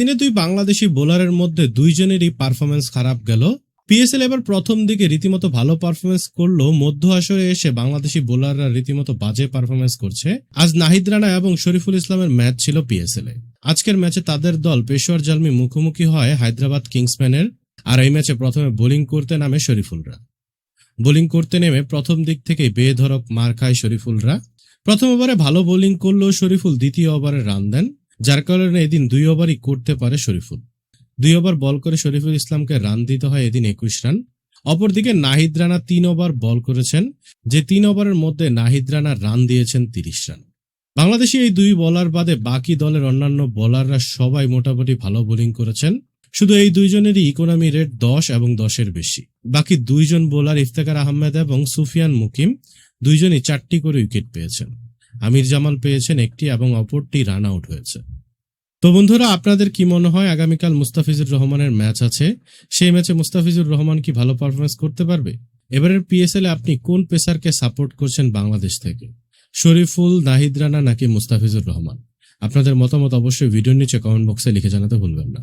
একদিনে দুই বাংলাদেশি বোলারের মধ্যে দুইজনেরই পারফরমেন্স খারাপ গেল। পিএসএল এবার প্রথম দিকে রীতিমতো ভালো পারফরমেন্স করলেও মধ্য আসরে এসে বাংলাদেশি বোলাররা রীতিমতো বাজে পারফরমেন্স করছে। আজ নাহিদ রানা এবং শরীফুল ইসলামের ম্যাচ ছিল পিএসএল এ। আজকের ম্যাচে তাদের দল পেশোয়ার জালমি মুখোমুখি হয় হায়দ্রাবাদ কিংসম্যানের। আর এই ম্যাচে প্রথমে বোলিং করতে নামে শরীফুলরা। বোলিং করতে নেমে প্রথম দিক থেকে বেধড়ক মার খায় শরীফুলরা। প্রথম ওভারে ভালো বোলিং করলেও শরীফুল দ্বিতীয় ওভারে রান দেন, যার কারণে এদিন 2 ওভারই করতে পারে শরীফুল। 2 ওভার বল করে শরীফুল ইসলামকে রান দিতে হয় এদিন 21 রান। অপরদিকে নাহিদ রানা 3 ওভার বল করেছেন, যে 3 ওভারের মধ্যে নাহিদ রানা রান দিয়েছেন 30 রান। বাংলাদেশি এই 2 বোলার বাদে বাকি দলের অন্যান্য বোলাররা সবাই মোটামুটি ভালো বোলিং করেছেন। শুধু এই দুইজনেরই ইকোনমি রেট 10 এবং 10-এর বেশি। বাকি দুইজন বোলার ইফতেখার আহমেদ এবং সুফিয়ান মুকিম দুইজনই 4টি করে উইকেট পেয়েছেন। আমির জামাল পেয়েছেন 1টি এবং অপরটি রান আউট হয়েছে। তো বন্ধুরা, আপনাদের কি মনে হয় আগামীকাল মুস্তাফিজুর রহমানের ম্যাচ আছে, সেই ম্যাচে মুস্তাফিজুর রহমান কি ভালো পারফরমেন্স করতে পারবে? এবারের পিএসএল এ আপনি কোন পেসারকে সাপোর্ট করছেন বাংলাদেশ থেকে? শরীফুল, নাহিদ রানা নাকি মুস্তাফিজুর রহমান? আপনাদের মতামত অবশ্যই ভিডিওর নিচে কমেন্ট বক্সে লিখে জানাতে ভুলবেন না।